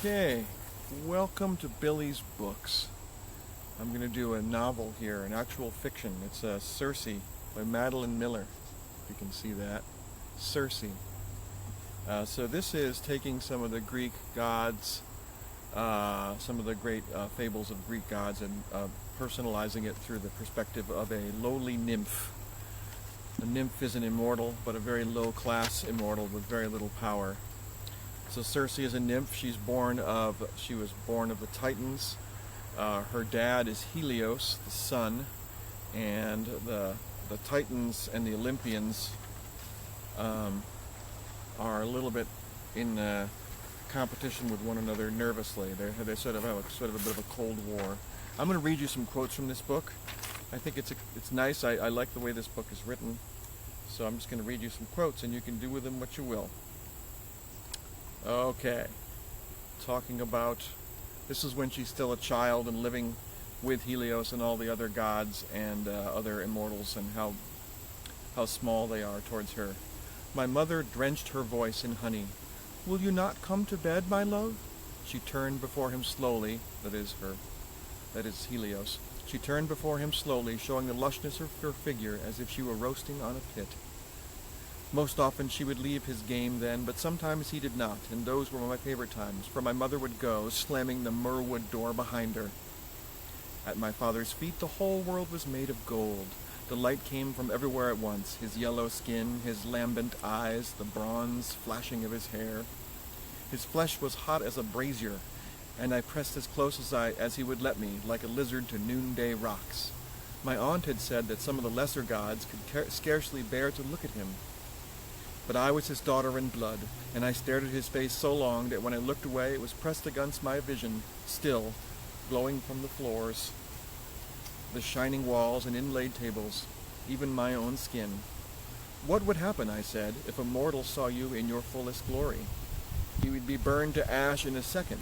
Okay, welcome to Billy's Books. I'm going to do a novel here, an actual fiction. It's Circe by Madeline Miller, if you can see that. Circe. So this is taking some of the Greek gods, some of the great fables of Greek gods, and personalizing it through the perspective of a lowly nymph. A nymph is an immortal, but a very low-class immortal with very little power. So Circe is a nymph. She was born of the Titans. Her dad is Helios, the sun, and the Titans and the Olympians are a little bit in competition with one another nervously. They sort of have a bit of a cold war. I'm going to read you some quotes from this book. I think it's nice. I like the way this book is written. So I'm just going to read you some quotes, and you can do with them what you will. Okay, talking about, this is when she's still a child and living with Helios and all the other gods and other immortals, and how small they are towards her. My mother drenched her voice in honey. Will you not come to bed, my love? She turned before him slowly, that is Helios. She turned before him slowly, showing the lushness of her figure as if she were roasting on a pit. Most often she would leave his game then, but sometimes he did not, and those were my favorite times, for my mother would go, slamming the myrwood door behind her. At my father's feet the whole world was made of gold. The light came from everywhere at once, his yellow skin, his lambent eyes, the bronze flashing of his hair. His flesh was hot as a brazier, and I pressed as close as he would let me, like a lizard to noonday rocks. My aunt had said that some of the lesser gods could scarcely bear to look at him. But I was his daughter in blood, and I stared at his face so long that when I looked away it was pressed against my vision, still, glowing from the floors, the shining walls and inlaid tables, even my own skin. What would happen, I said, if a mortal saw you in your fullest glory? He would be burned to ash in a second.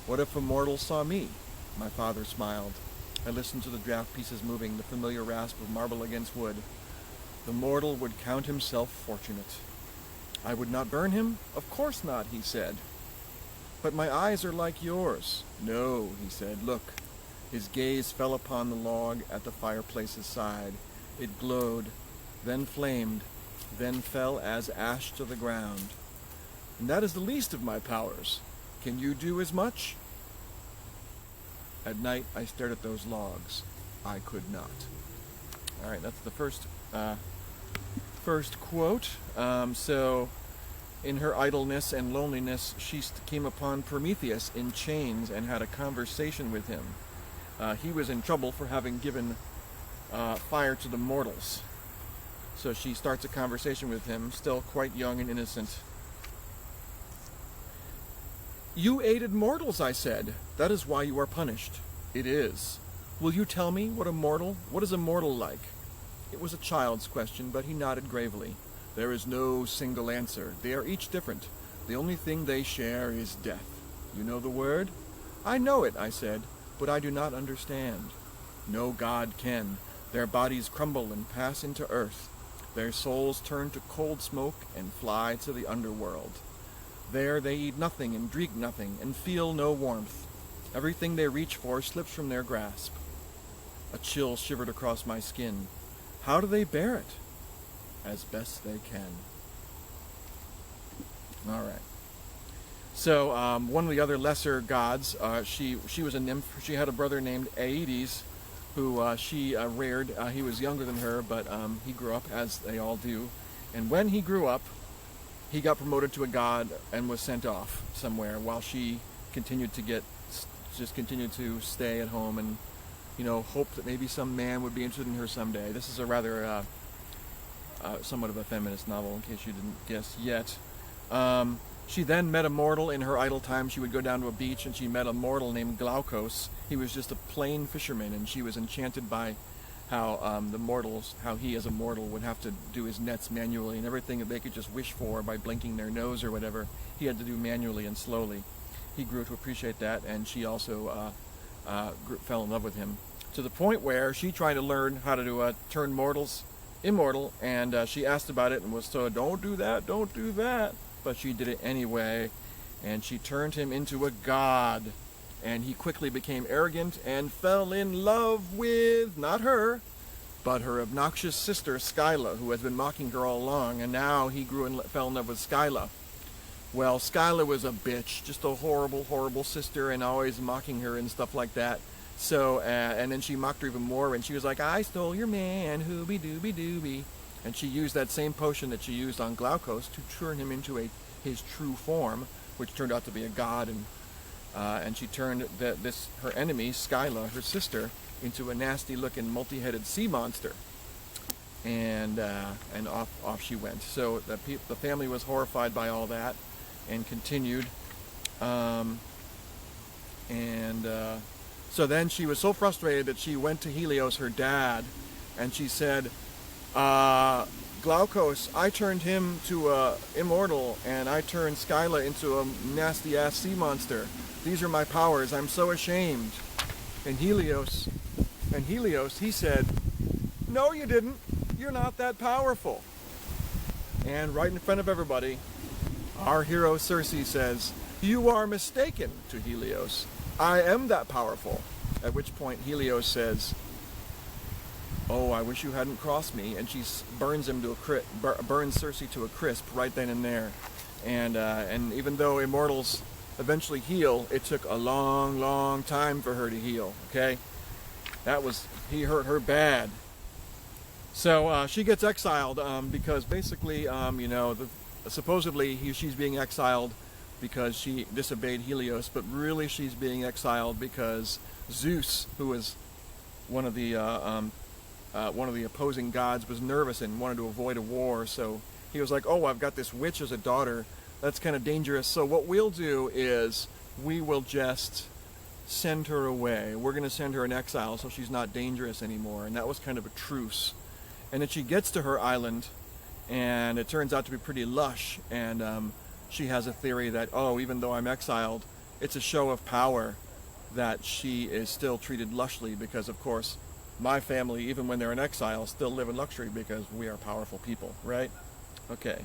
What if a mortal saw me? My father smiled. I listened to the draft pieces moving, the familiar rasp of marble against wood. The mortal would count himself fortunate. I would not burn him? Of course not, he said. But my eyes are like yours. No, he said, look. His gaze fell upon the log at the fireplace's side. It glowed, then flamed, then fell as ash to the ground. And that is the least of my powers. Can you do as much? At night I stared at those logs. I could not. All right, that's the first quote. So in her idleness and loneliness, she came upon Prometheus in chains and had a conversation with him. He was in trouble for having given fire to the mortals. So she starts a conversation with him, still quite young and innocent. You aided mortals, I said. That is why you are punished. It is. Will you tell me what is a mortal like? It was a child's question, but he nodded gravely. There is no single answer. They are each different. The only thing they share is death. You know the word? I know it, I said, but I do not understand. No god can. Their bodies crumble and pass into earth. Their souls turn to cold smoke and fly to the underworld. There they eat nothing and drink nothing and feel no warmth. Everything they reach for slips from their grasp. A chill shivered across my skin. How do they bear it? As best they can. All right. So one of the other lesser gods, she was a nymph. She had a brother named Aedes, who she reared. He was younger than her, but he grew up, as they all do. And when he grew up, he got promoted to a god and was sent off somewhere, while she continued to stay at home and, hope that maybe some man would be interested in her someday. This is a rather somewhat of a feminist novel, in case you didn't guess yet. She then met a mortal in her idle time. She would go down to a beach and she met a mortal named Glaukos. He was just a plain fisherman, and she was enchanted by how he as a mortal would have to do his nets manually, and everything that they could just wish for by blinking their nose or whatever, he had to do manually and slowly. He grew to appreciate that, and she also fell in love with him, to the point where she tried to learn how to turn mortals immortal, and she asked about it and was told, don't do that, but she did it anyway, and she turned him into a god. And he quickly became arrogant and fell in love with, not her, but her obnoxious sister Scylla, who has been mocking her all along, and now he grew and fell in love with Scylla. Well, Scylla was a bitch, just a horrible, horrible sister, and always mocking her and stuff like that. So, and then she mocked her even more, and she was like, I stole your man, hooby-dooby-dooby. And she used that same potion that she used on Glaucus to turn him into his true form, which turned out to be a god, and she turned her enemy, Scylla, her sister, into a nasty-looking, multi-headed sea monster. And off she went. So the family was horrified by all that, and continued. So then she was so frustrated that she went to Helios, her dad, and she said, Glaucus, I turned him to a immortal, and I turned Scylla into a nasty-ass sea monster. These are my powers. I'm so ashamed. And Helios, he said, no, you didn't. You're not that powerful. And right in front of everybody, our hero Circe says, you are mistaken, to Helios. I am that powerful. At which point Helios says, oh, I wish you hadn't crossed me. And she burns Circe to a crisp right then and there. And even though immortals eventually heal, it took a long, long time for her to heal. Okay, he hurt her bad. So she gets exiled because basically, supposedly she's being exiled because she disobeyed Helios, but really she's being exiled because Zeus, who was one of the opposing gods, was nervous and wanted to avoid a war. So he was like, oh, I've got this witch as a daughter. That's kind of dangerous. So what we'll do is we will just send her away. We're going to send her in exile so she's not dangerous anymore. And that was kind of a truce. And then she gets to her island, and it turns out to be pretty lush. And she has a theory that, oh, even though I'm exiled, it's a show of power that she is still treated lushly because, of course, my family, even when they're in exile, still live in luxury because we are powerful people, right? Okay.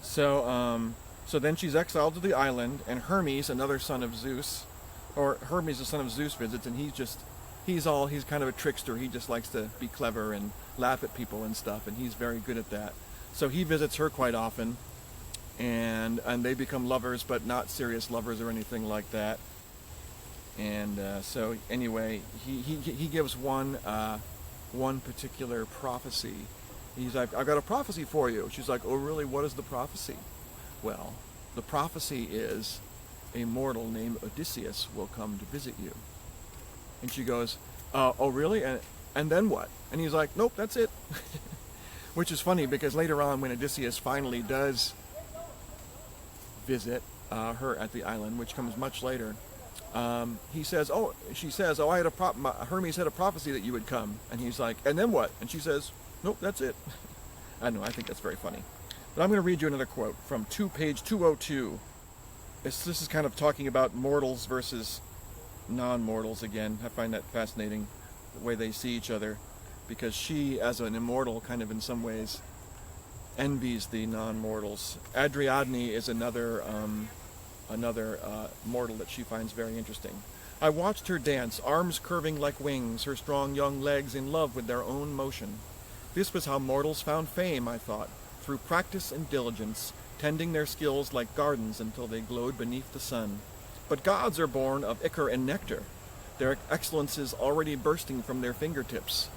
So then she's exiled to the island, and Hermes, another son of Zeus, visits, and he's kind of a trickster. He just likes to be clever and laugh at people and stuff, and he's very good at that. So he visits her quite often, and they become lovers, but not serious lovers or anything like that. And so anyway, he gives one particular prophecy. He's like, I've got a prophecy for you. She's like, oh really, what is the prophecy? Well, the prophecy is a mortal named Odysseus will come to visit you. And she goes, oh really? And then what? And he's like, nope, that's it. Which is funny because later on, when Odysseus finally does visit her at the island, which comes much later, she says, Hermes had a prophecy that you would come. And he's like, and then what? And she says, nope, that's it. I don't know, I think that's very funny. But I'm going to read you another quote from page 202. This is kind of talking about mortals versus non-mortals again. I find that fascinating, the way they see each other, because she, as an immortal, kind of in some ways envies the non-mortals. Adriadne is another mortal that she finds very interesting. I watched her dance, arms curving like wings, her strong young legs in love with their own motion. This was how mortals found fame, I thought, through practice and diligence, tending their skills like gardens until they glowed beneath the sun. But gods are born of ichor and nectar, their excellences already bursting from their fingertips.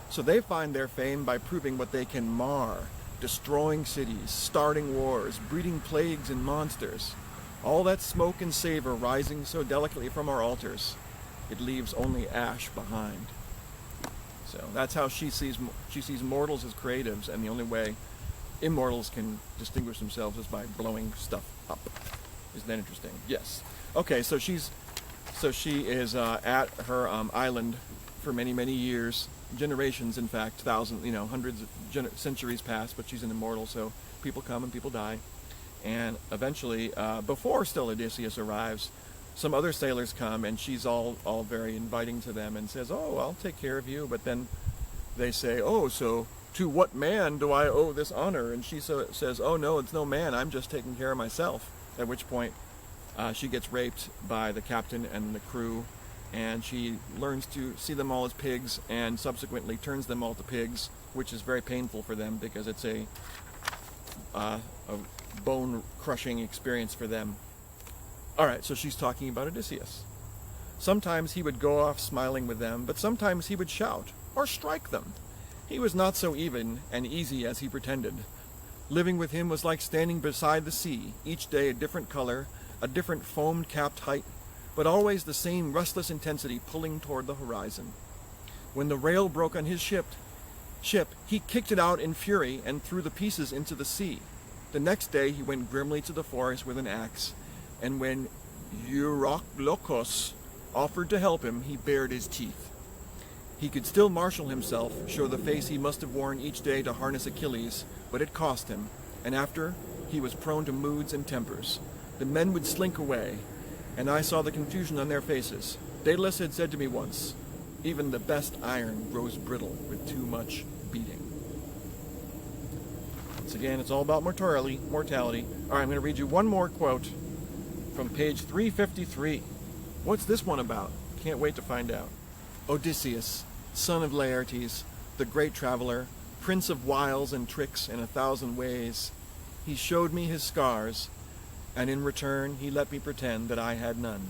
So they find their fame by proving what they can mar, destroying cities, starting wars, breeding plagues and monsters. All that smoke and savor rising so delicately from our altars, it leaves only ash behind. So that's how she sees mortals as creatives, and the only way immortals can distinguish themselves is by blowing stuff up. Isn't that interesting? Yes. Okay, so she is at her island for many, many years, generations, in fact, thousands, hundreds of centuries pass, but she's an immortal, so people come and people die. And eventually, before still Odysseus arrives, some other sailors come, and she's all very inviting to them and says, oh, I'll take care of you. But then they say, oh, so to what man do I owe this honor? And she says, oh, no, it's no man. I'm just taking care of myself. At which point She gets raped by the captain and the crew, and she learns to see them all as pigs and subsequently turns them all to pigs, which is very painful for them because it's a bone-crushing experience for them. Alright, so she's talking about Odysseus. Sometimes he would go off smiling with them, but sometimes he would shout or strike them. He was not so even and easy as he pretended. Living with him was like standing beside the sea, each day a different color, a different foam-capped height, but always the same restless intensity pulling toward the horizon. When the rail broke on his ship, he kicked it out in fury and threw the pieces into the sea. The next day he went grimly to the forest with an axe, and when Eurylochus offered to help him, he bared his teeth. He could still marshal himself, show the face he must have worn each day to harness Achilles, but it cost him, and after, he was prone to moods and tempers. The men would slink away, and I saw the confusion on their faces. Daedalus had said to me once, "Even the best iron grows brittle with too much beating." Once again, it's all about mortality. All right, I'm going to read you one more quote from page 353. What's this one about? Can't wait to find out. Odysseus, son of Laertes, the great traveler, prince of wiles and tricks in 1,000 ways. He showed me his scars, and in return he let me pretend that I had none.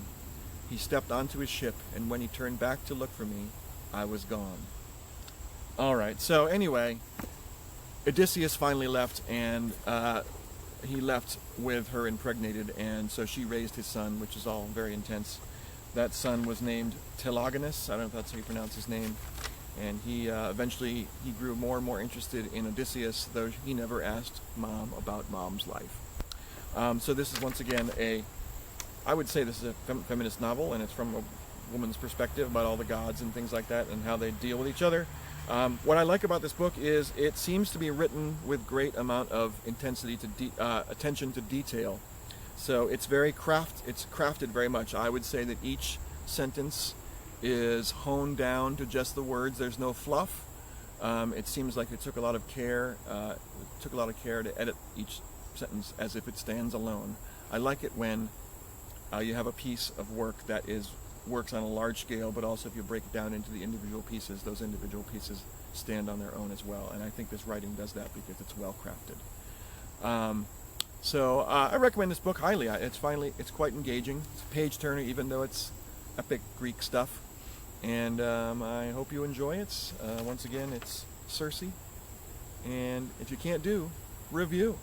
He stepped onto his ship, and when he turned back to look for me, I was gone. Alright, so anyway, Odysseus finally left, and he left with her impregnated, and so she raised his son, which is all very intense. That son was named Telegonus, I don't know if that's how you pronounce his name, and he eventually grew more and more interested in Odysseus, though he never asked Mom about Mom's life. So this is once again I would say this is a feminist novel, and it's from a woman's perspective about all the gods and things like that and how they deal with each other. What I like about this book is it seems to be written with great amount of intensity to attention to detail. So it's crafted very much. I would say that each sentence is honed down to just the words. There's no fluff. It seems like it took a lot of care. To edit each sentence as if it stands alone. I like it when you have a piece of work that works on a large scale, but also if you break it down into the individual pieces, those individual pieces stand on their own as well. And I think this writing does that because it's well crafted. So I recommend this book highly. It's quite engaging. It's a page turner, even though it's epic Greek stuff. And I hope you enjoy it. Once again, it's Circe. And if you can't do, review.